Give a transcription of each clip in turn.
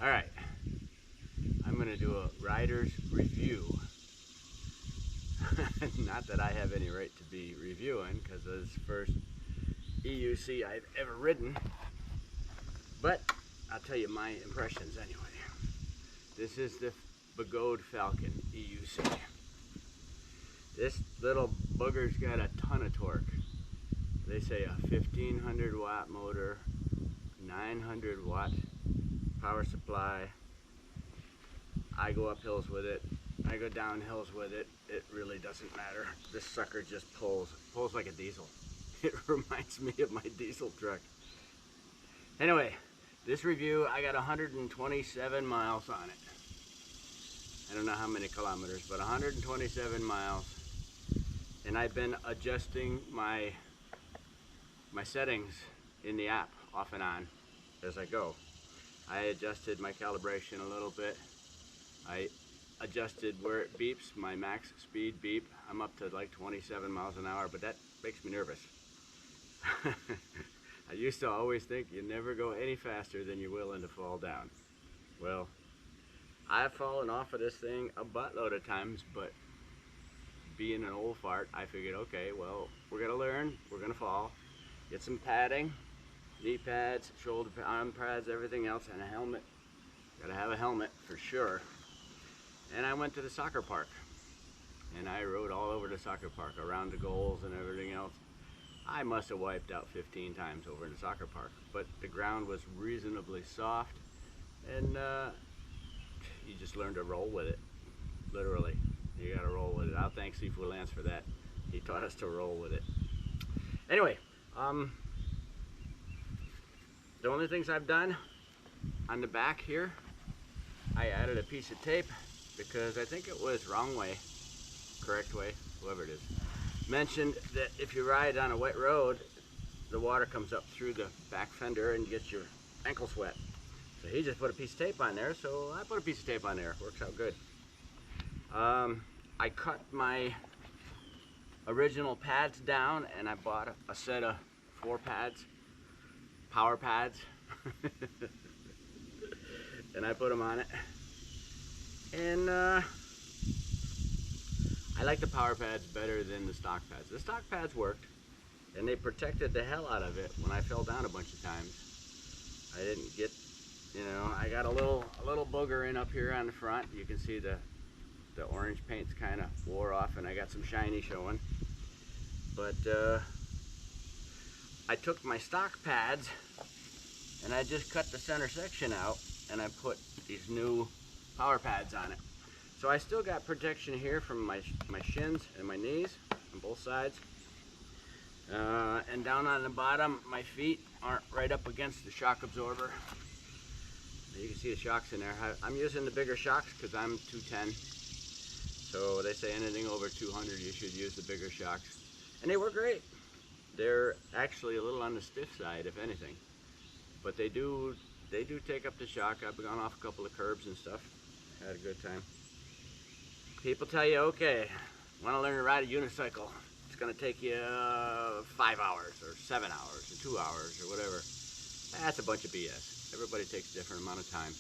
All right, I'm gonna do a rider's review. Not that I have any right to be reviewing because it's the first EUC I've ever ridden, but I'll tell you my impressions anyway. This is the Begode Falcon EUC. This little booger's got a ton of torque. They say a 1500 watt motor, 900 watt power supply. I go up hills with it, I go down hills with it. It really doesn't matter. This sucker just pulls like a diesel. It reminds me of my diesel truck. Anyway, this review, I got 127 miles on it. I don't know how many kilometers, but 127 miles. And I've been adjusting my settings in the app off and on as I go. I adjusted my calibration a little bit. I adjusted where it beeps, my max speed beep. I'm up to like 27 miles an hour, but that makes me nervous. I used to always think you never go any faster than you're willing to fall down. Well, I've fallen off of this thing a buttload of times, but being an old fart, I figured, okay, well, we're gonna learn, we're gonna fall, get some padding, knee pads, shoulder arm pads, everything else, and a helmet. Gotta have a helmet for sure. And I went to the soccer park, and I rode all over the soccer park, around the goals and everything else. I must have wiped out 15 times over in the soccer park, but the ground was reasonably soft, and you just learn to roll with it, literally. You gotta roll with it. I'll thank Sifu Lance for that. He taught us to roll with it. Anyway, the only things I've done on the back here, I added a piece of tape because I think it was wrong way, correct way, whoever it is, mentioned that if you ride on a wet road, the water comes up through the back fender and gets your ankles wet. So he just put a piece of tape on there, so I put a piece of tape on there. Works out good. I cut my original pads down and I bought a set of 4 pads, power pads, and I put them on it. And I like the power pads better than the stock pads. The stock pads worked, and they protected the hell out of it when I fell down a bunch of times. I didn't get, you know, I got a little booger in up here on the front. You can see the orange paint's kind of wore off, and I got some shiny showing. But I took my stock pads, and I just cut the center section out, and I put these new power pads on it. So I still got protection here from my shins and my knees on both sides. And down on the bottom, my feet aren't right up against the shock absorber. You can see the shocks in there. I'm using the bigger shocks because I'm 210. So they say anything over 200, you should use the bigger shocks. And they work great. They're actually a little on the stiff side, if anything. But they do take up the shock. I've gone off a couple of curbs and stuff. Had a good time. People tell you, okay, want to learn to ride a unicycle. It's going to take you 5 hours or 7 hours or 2 hours or whatever. That's a bunch of BS. Everybody takes a different amount of time.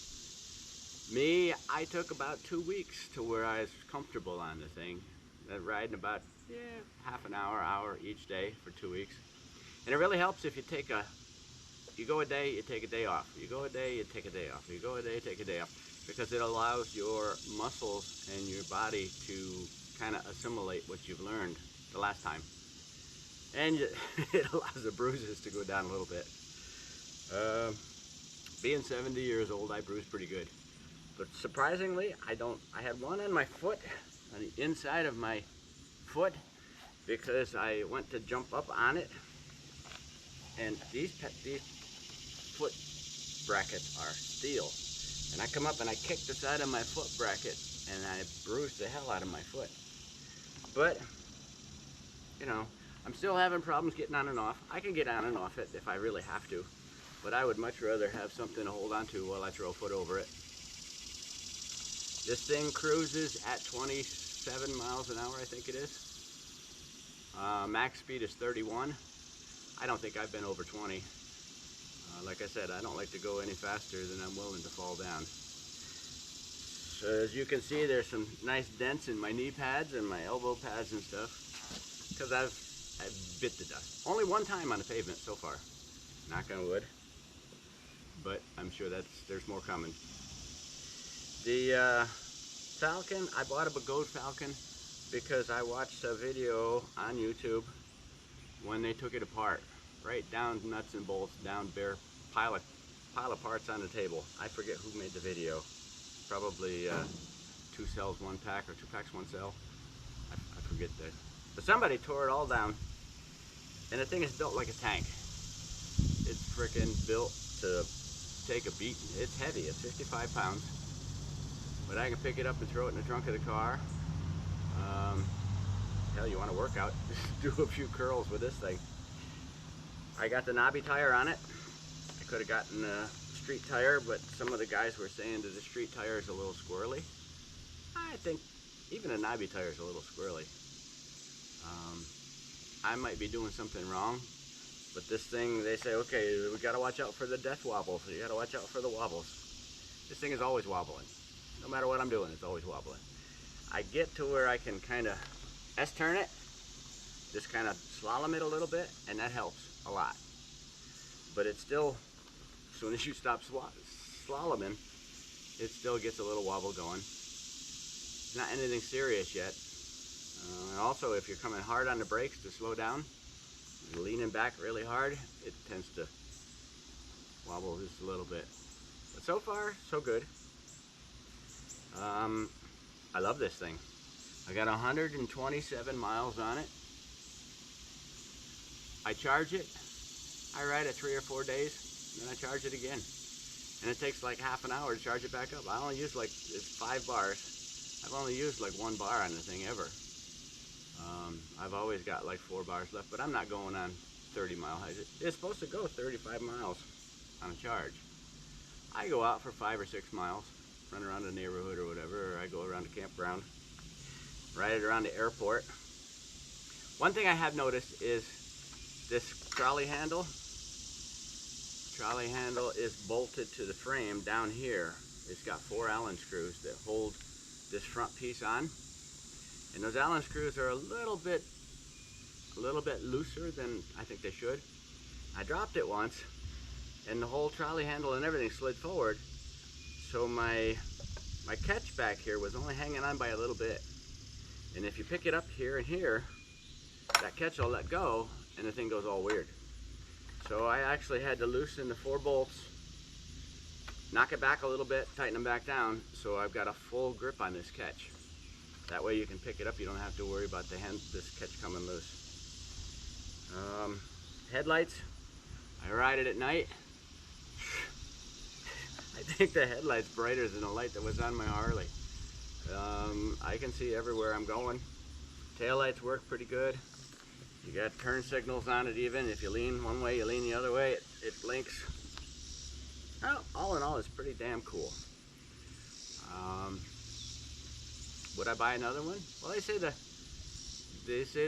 Me, I took about 2 weeks to where I was comfortable on the thing. Riding about half an hour each day for 2 weeks. And it really helps if you you go a day, you take a day off. You go a day, you take a day off. You go a day, take a day off. Because it allows your muscles and your body to kind of assimilate what you've learned the last time. And it allows the bruises to go down a little bit. Being 70 years old, I bruise pretty good. But surprisingly, I had one on my foot, on the inside of my foot, because I went to jump up on it, and these foot brackets are steel. And I come up and I kick the side of my foot bracket, and I bruised the hell out of my foot. But, you know, I'm still having problems getting on and off. I can get on and off it if I really have to, but I would much rather have something to hold on to while I throw a foot over it. This thing cruises at 27 miles an hour, I think it is. Max speed is 31. I don't think I've been over 20. Like I said, I don't like to go any faster than I'm willing to fall down. So as you can see, there's some nice dents in my knee pads and my elbow pads and stuff, because I've bit the dust. Only one time on the pavement so far, knock on wood, but I'm sure there's more coming. The Falcon, I bought a Begode Falcon because I watched a video on YouTube when they took it apart, right down nuts and bolts, down bare pile of parts on the table. I forget who made the video. Probably 2 cells 1 pack, or 2 packs 1 cell. I forget that. But somebody tore it all down, and the thing is built like a tank. It's freaking built to take a beating. It's heavy. It's 55 pounds, but I can pick it up and throw it in the trunk of the car. Hell, you want to work out, do a few curls with this thing. I got the knobby tire on it. I could have gotten a street tire, but some of the guys were saying that the street tire is a little squirrely. I think even a knobby tire is a little squirrely. I might be doing something wrong, but this thing, they say, okay, we got to watch out for the death wobbles. You got to watch out for the wobbles. This thing is always wobbling. No matter what I'm doing, it's always wobbling. I get to where I can kind of S-turn it, just kind of slalom it a little bit, and that helps a lot. But it's still, as soon as you stop slaloming, it still gets a little wobble going. It's not anything serious yet. Also, if you're coming hard on the brakes to slow down, leaning back really hard, it tends to wobble just a little bit. But so far, so good. I love this thing. I got 127 miles on it. I charge it, I ride it 3 or 4 days, then I charge it again. And it takes like half an hour to charge it back up. I only use like, it's 5 bars. I've only used like 1 bar on the thing ever. I've always got like 4 bars left, but I'm not going on 30 mile highs. It's supposed to go 35 miles on a charge. I go out for 5 or 6 miles, run around the neighborhood or whatever, or I go around the campground, ride it around the airport. One thing I have noticed is this trolley handle is bolted to the frame down here. It's got 4 Allen screws that hold this front piece on. And those Allen screws are a little bit looser than I think they should. I dropped it once, and the whole trolley handle and everything slid forward. So my catch back here was only hanging on by a little bit. And if you pick it up here and here, that catch will let go, and the thing goes all weird. So I actually had to loosen the 4 bolts, knock it back a little bit, tighten them back down, so I've got a full grip on this catch. That way you can pick it up, you don't have to worry about this catch coming loose. Headlights, I ride it at night. I think the headlight's brighter than the light that was on my Harley. I can see everywhere I'm going. Taillights work pretty good. You got turn signals on it even. If you lean one way, you lean the other way, it blinks. Oh, all in all, it's pretty damn cool. Would I buy another one? Well, they say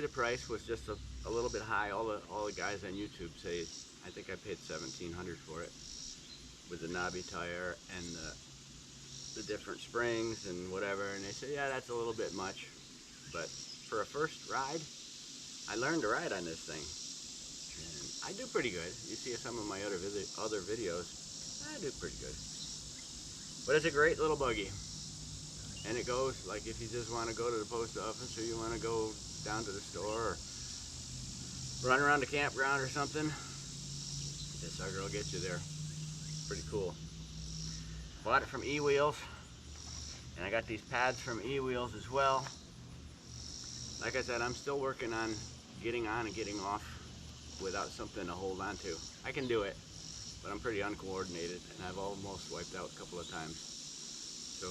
the price was just a little bit high. All the guys on YouTube say, I think I paid $1,700 for it, with the knobby tire and the different springs and whatever. And they say, yeah, that's a little bit much. But for a first ride, I learned to ride on this thing, and I do pretty good. You see some of my other videos, I do pretty good. But it's a great little buggy, and it goes, like if you just want to go to the post office, or you want to go down to the store, or run around the campground or something, this sucker will get you there. Pretty cool. Bought it from E-Wheels, and I got these pads from E-Wheels as well. Like I said, I'm still working on getting on and getting off without something to hold on to. I can do it, but I'm pretty uncoordinated, and I've almost wiped out a couple of times. So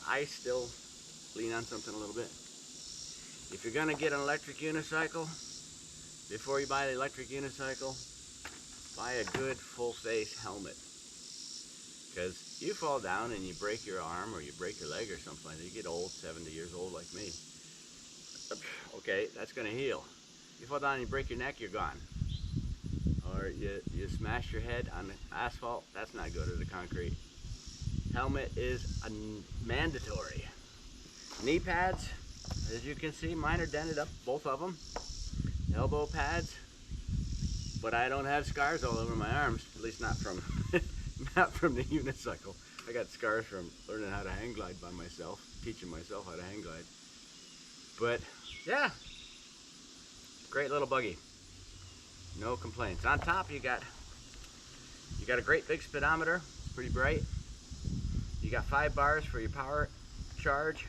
I still lean on something a little bit. If you're gonna get an electric unicycle, before you buy the electric unicycle, buy a good full face helmet. Because you fall down and you break your arm or you break your leg or something like that, you get old, 70 years old like me. Okay, that's gonna heal. You fall down and you break your neck, you're gone. Or or you smash your head on the asphalt, that's not good, or the concrete. Helmet is mandatory. Knee pads, as you can see, mine are dented up, both of them. Elbow pads, but I don't have scars all over my arms, at least not from not from the unicycle. I got scars from learning how to hang glide by myself, teaching myself how to hang glide. But yeah, great little buggy. No complaints. On top you got a great big speedometer, it's pretty bright. You got 5 bars for your power charge.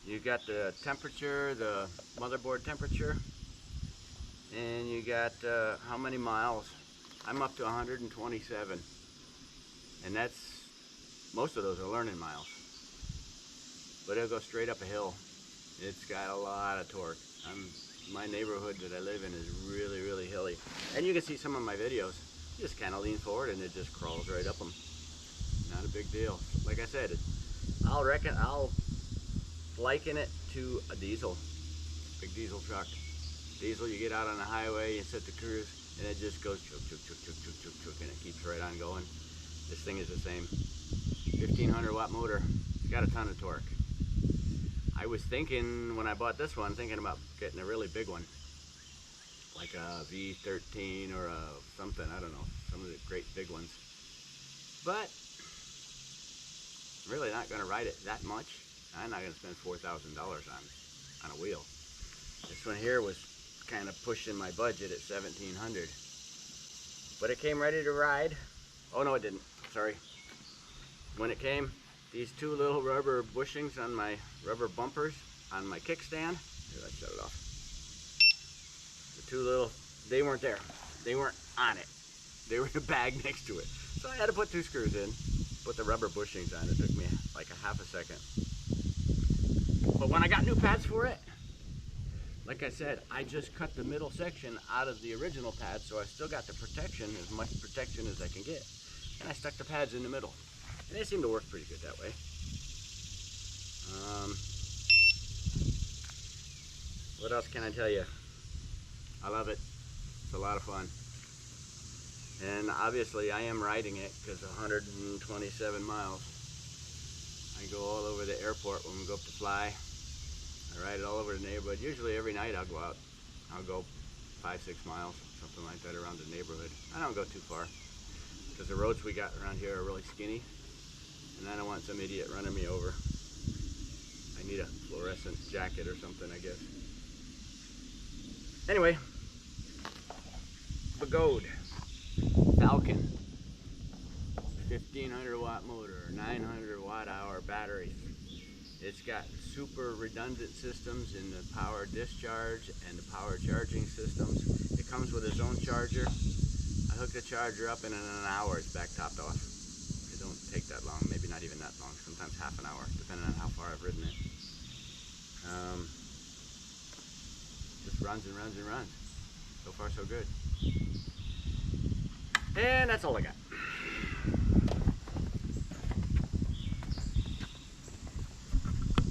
You got the temperature, the motherboard temperature, and you got how many miles. I'm up to 127, and that's, most of those are learning miles, but it'll go straight up a hill. It's got a lot of torque. My neighborhood that I live in is really, really hilly, and you can see some of my videos. You just kind of lean forward and it just crawls right up them. Not a big deal. Like I said, I'll liken it to a diesel, big diesel truck. Diesel, you get out on the highway, you set the cruise, and it just goes chook, chook, chook, chook, chook, chook, chook, and it keeps right on going. This thing is the same. 1500 watt motor, it's got a ton of torque. I was thinking, when I bought this one, thinking about getting a really big one, like a V13 or a something, I don't know, some of the great big ones. But I'm really not going to ride it that much. I'm not going to spend $4,000 on a wheel. This one here was kind of pushing my budget at $1,700, but it came ready to ride. Oh no, it didn't, sorry. When it came, these 2 little rubber bushings on my rubber bumpers on my kickstand. Here, let's shut it off. The 2 little, they weren't there. They weren't on it. They were in a bag next to it. So I had to put 2 screws in, put the rubber bushings on. It took me like a half a second. But when I got new pads for it, like I said, I just cut the middle section out of the original pad, so I still got the protection, as much protection as I can get. And I stuck the pads in the middle. And they seem to work pretty good that way. What else can I tell you? I love it. It's a lot of fun. And obviously I am riding it because 127 miles. I go all over the airport when we go up to fly. I ride it all over the neighborhood. Usually every night I'll go out. I'll go 5-6 miles, something like that, around the neighborhood. I don't go too far because the roads we got around here are really skinny, and I don't want some idiot running me over. I need a fluorescent jacket or something, I guess. Anyway, Begode Falcon 1500 watt motor, 900 watt hour battery. It's got super redundant systems in the power discharge and the power charging systems. It comes with its own charger. I hooked the charger up and in an hour it's back topped off. It don't take that long, maybe not even that long, sometimes half an hour, depending on how far I've ridden it. Just runs and runs and runs. So far so good. And that's all I got.